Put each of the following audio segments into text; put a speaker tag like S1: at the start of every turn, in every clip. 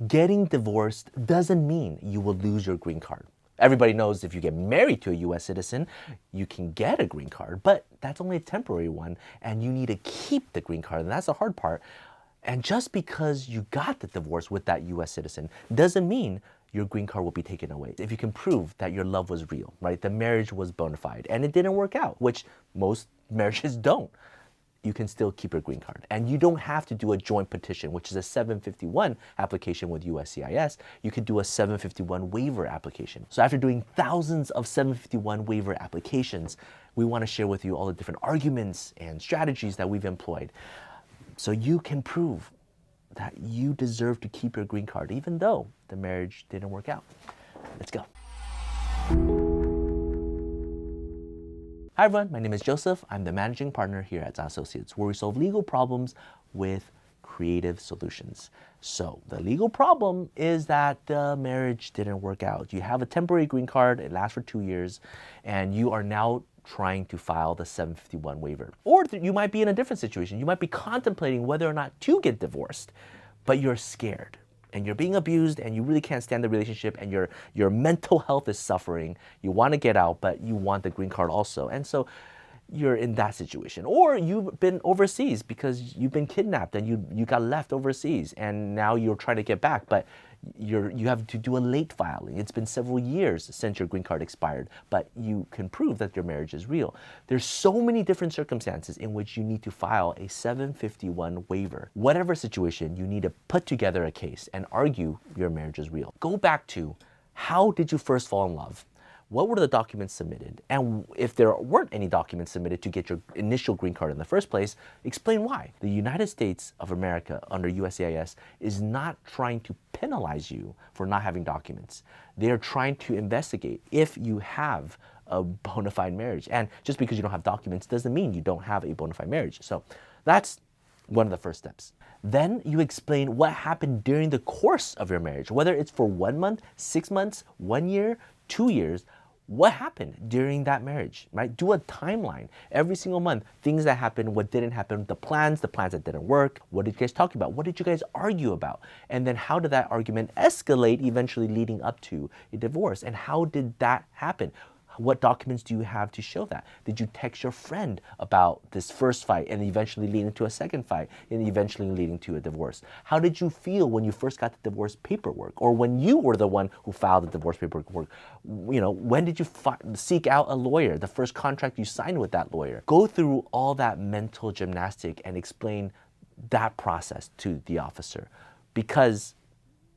S1: Getting divorced doesn't mean you will lose your green card. Everybody knows if you get married to a US citizen, you can get a green card, but that's only a temporary one, and you need to keep the green card, and that's the hard part. And just because you got the divorce with that US citizen doesn't mean your green card will be taken away. If you can prove that your love was real, right? The marriage was bona fide and it didn't work out, which most marriages don't, you can still keep your green card. And you don't have to do a joint petition, which is a 751 application with USCIS. You could do a 751 waiver application. So after doing thousands of 751 waiver applications, we want to share with you all the different arguments and strategies that we've employed so you can prove that you deserve to keep your green card, even though the marriage didn't work out. Let's go. Hi everyone, my name is Joseph. I'm the managing partner here at Tsang and Associates, where we solve legal problems with creative solutions. So the legal problem is that the marriage didn't work out. You have a temporary green card, it lasts for 2 years, and you are now trying to file the 751 waiver. Or you might be in a different situation. You might be contemplating whether or not to get divorced, but you're scared and you're being abused and you really can't stand the relationship and your mental health is suffering. You want to get out, but you want the green card also. And so you're in that situation. Or you've been overseas because you've been kidnapped and you got left overseas and now you're trying to get back, but you have to do a late filing. It's been several years since your green card expired, but you can prove that your marriage is real. There's so many different circumstances in which you need to file a 751 waiver. Whatever situation, you need to put together a case and argue your marriage is real. Go back to, how did you first fall in love? What were the documents submitted? And if there weren't any documents submitted to get your initial green card in the first place, explain why. The United States of America under USCIS is not trying to penalize you for not having documents. They are trying to investigate if you have a bona fide marriage. And just because you don't have documents doesn't mean you don't have a bona fide marriage. So that's one of the first steps. Then you explain what happened during the course of your marriage, whether it's for 1 month, 6 months, 1 year, 2 years. What happened during that marriage, right? Do a timeline every single month, things that happened, what didn't happen, the plans that didn't work, what did you guys talk about, what did you guys argue about, and then how did that argument escalate, eventually leading up to a divorce, and how did that happen? What documents do you have to show that? Did you text your friend about this first fight and eventually leading to a second fight and eventually leading to a divorce? How did you feel when you first got the divorce paperwork, or when you were the one who filed the divorce paperwork? You know, when did you seek out a lawyer, the first contract you signed with that lawyer? Go through all that mental gymnastic and explain that process to the officer, because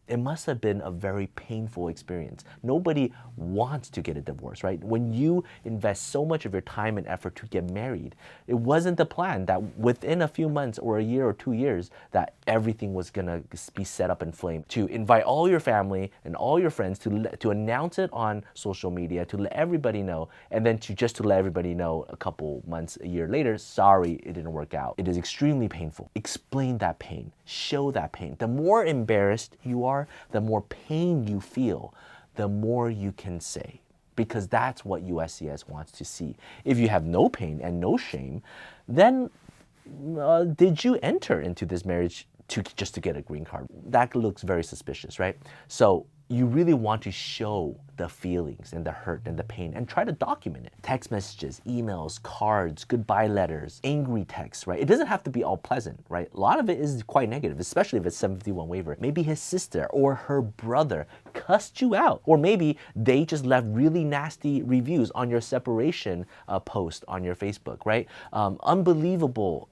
S1: it must have been a very painful experience. Nobody wants to get a divorce, right? When you invest so much of your time and effort to get married, it wasn't the plan that within a few months or a year or 2 years that everything was gonna be set up in flame. To invite all your family and all your friends to announce it on social media, to let everybody know, and then to let everybody know a couple months, a year later, sorry, it didn't work out. It is extremely painful. Explain that pain, show that pain. The more embarrassed you are, the more pain you feel, the more you can say, because that's what USCIS wants to see. If you have no pain and no shame, then did you enter into this marriage just to get a green card? That looks very suspicious, right? So you really want to show the feelings and the hurt and the pain and try to document it. Text messages, emails, cards, goodbye letters, angry texts, right? It doesn't have to be all pleasant, right? A lot of it is quite negative, especially if it's 751 waiver. Maybe his sister or her brother cussed you out, or maybe they just left really nasty reviews on your separation post on your Facebook, right? Unbelievable,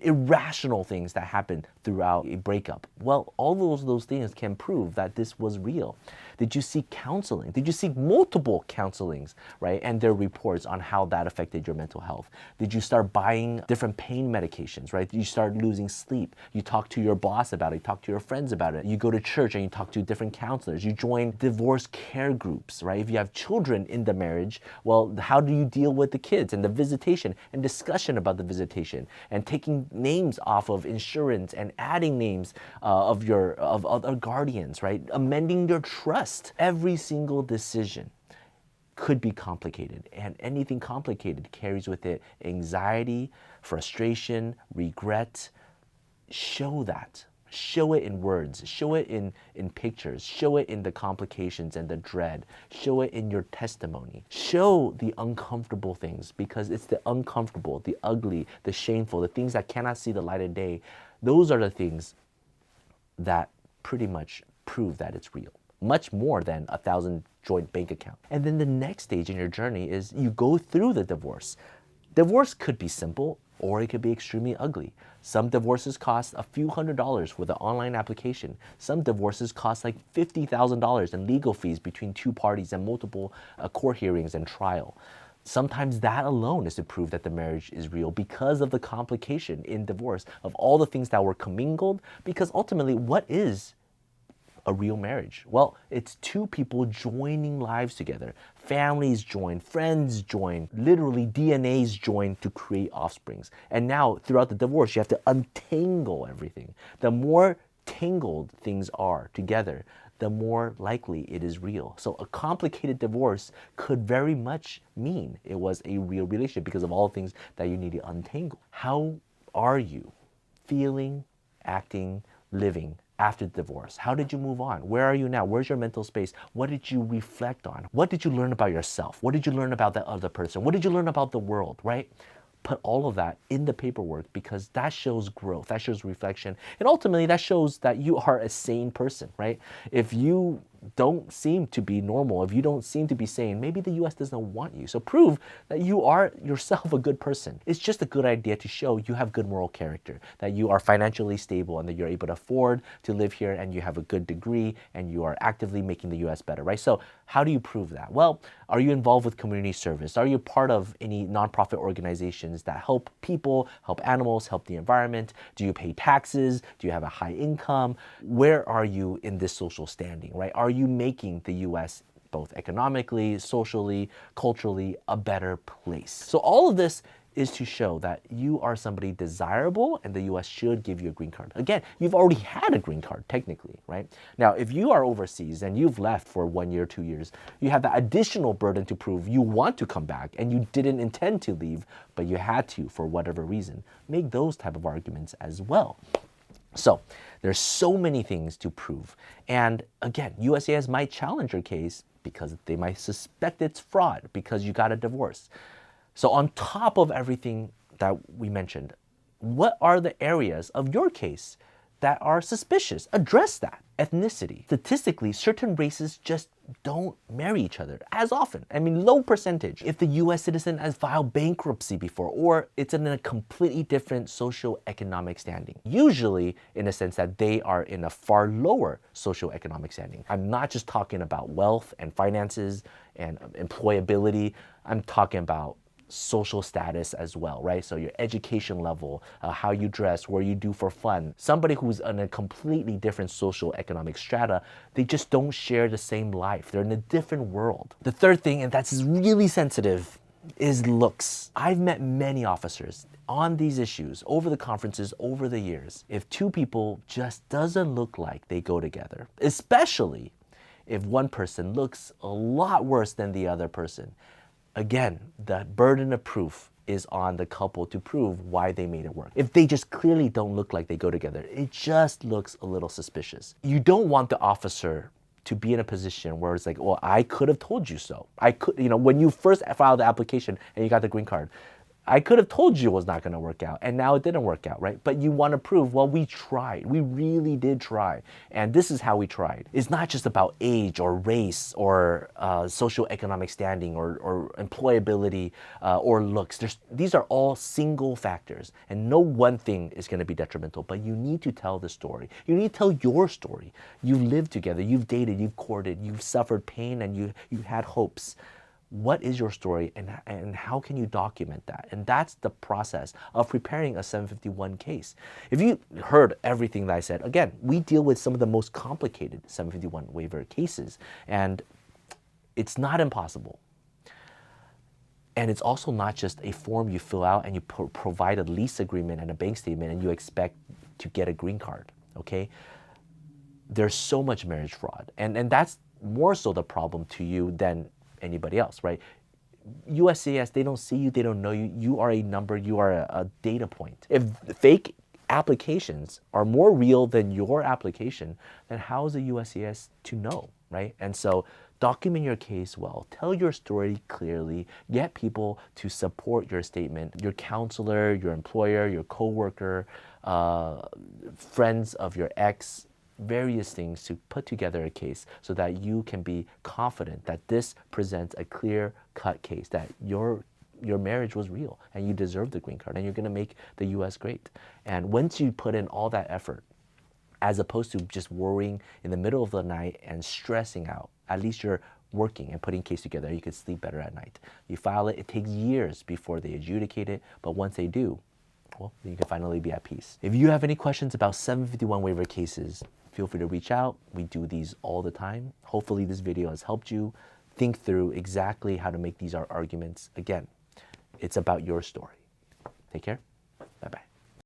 S1: irrational things that happen throughout a breakup. Well, all those things can prove that this was real. Did you seek counseling? Did you seek multiple counselings, right? And their reports on how that affected your mental health? Did you start buying different pain medications, right? Did you start losing sleep? You talk to your boss about it, you talk to your friends about it. You go to church and you talk to different counselors. You join divorce care groups, right? If you have children in the marriage, well, how do you deal with the kids and the visitation and discussion about the visitation and taking names off of insurance and adding names of other guardians, right? Amending your trust. Every single decision could be complicated, and anything complicated carries with it anxiety, frustration, regret. Show that. Show it in words, show it in pictures, show it in the complications and the dread, show it in your testimony. Show the uncomfortable things, because it's the uncomfortable, the ugly, the shameful, the things that cannot see the light of day. Those are the things that pretty much prove that it's real, much more than 1,000 joint bank account. And then the next stage in your journey is you go through the divorce. Divorce could be simple, or it could be extremely ugly. Some divorces cost a few $100s with an online application. Some divorces cost like $50,000 in legal fees between two parties and multiple court hearings and trial. Sometimes that alone is to prove that the marriage is real, because of the complication in divorce of all the things that were commingled. Because ultimately, what is a real marriage? Well, it's two people joining lives together. Families join, friends join, literally DNAs join to create offsprings. And now throughout the divorce, you have to untangle everything. The more tangled things are together, the more likely it is real. So a complicated divorce could very much mean it was a real relationship because of all the things that you need to untangle. How are you feeling, acting, living after the divorce? How did you move on? Where are you now? Where's your mental space? What did you reflect on? What did you learn about yourself? What did you learn about that other person? What did you learn about the world, right? Put all of that in the paperwork, because that shows growth, that shows reflection, and ultimately that shows that you are a sane person, right? If you don't seem to be normal, if you don't seem to be sane, maybe the US doesn't want you. So prove that you are yourself a good person. It's just a good idea to show you have good moral character, that you are financially stable and that you're able to afford to live here, and you have a good degree, and you are actively making the US better, right? So how do you prove that? Well, are you involved with community service? Are you part of any nonprofit organizations that help people, help animals, help the environment? Do you pay taxes? Do you have a high income? Where are you in this social standing, right? Are you making the US both economically, socially, culturally a better place? So all of this is to show that you are somebody desirable and the US should give you a green card. Again, you've already had a green card technically, right? Now, if you are overseas and you've left for 1 year, 2 years, you have the additional burden to prove you want to come back and you didn't intend to leave, but you had to for whatever reason. Make those type of arguments as well. So there's so many things to prove. And again, USCIS might challenge your case because they might suspect it's fraud because you got a divorce. So on top of everything that we mentioned, what are the areas of your case that are suspicious? Address that. Ethnicity. Statistically, certain races just don't marry each other as often. I mean, low percentage. If the US citizen has filed bankruptcy before, or it's in a completely different socioeconomic standing. Usually in a sense that they are in a far lower socioeconomic standing. I'm not just talking about wealth and finances and employability. I'm talking about social status as well, right? So your education level, how you dress, where you do for fun. Somebody who's in a completely different social economic strata, they just don't share the same life. They're in a different world. The third thing, and that's really sensitive, is looks. I've met many officers on these issues over the conferences, over the years. If two people just doesn't look like they go together, especially if one person looks a lot worse than the other person, again, the burden of proof is on the couple to prove why they made it work. If they just clearly don't look like they go together, it just looks a little suspicious. You don't want the officer to be in a position where it's like, well, I could have told you so. I could, when you first filed the application and you got the green card, I could have told you it was not going to work out, and now it didn't work out, right? But you want to prove, well, we tried. We really did try, and this is how we tried. It's not just about age or race or socioeconomic standing or employability or looks. These are all single factors, and no one thing is going to be detrimental, but you need to tell the story. You need to tell your story. You've lived together, you've dated, you've courted, you've suffered pain, and you had hopes. What is your story, and how can you document that? And that's the process of preparing a 751 case. If you heard everything that I said, again, we deal with some of the most complicated 751 waiver cases, and it's not impossible. And it's also not just a form you fill out and you provide a lease agreement and a bank statement and you expect to get a green card, okay? There's so much marriage fraud, and that's more so the problem to you than anybody else, right? USCIS, they don't see you, they don't know you. You are a number, you are a data point. If fake applications are more real than your application, then how is the USCIS to know, right? And so document your case well, tell your story clearly, get people to support your statement, your counselor, your employer, your coworker, friends of your ex, various things to put together a case so that you can be confident that this presents a clear-cut case, that your marriage was real and you deserve the green card and you're going to make the US great. And once you put in all that effort, as opposed to just worrying in the middle of the night and stressing out, at least you're working and putting case together, you can sleep better at night. You file it, it takes years before they adjudicate it, but once they do, well, then you can finally be at peace. If you have any questions about 751 waiver cases, feel free to reach out. We do these all the time. Hopefully this video has helped you think through exactly how to make these arguments. Again, it's about your story. Take care. Bye-bye.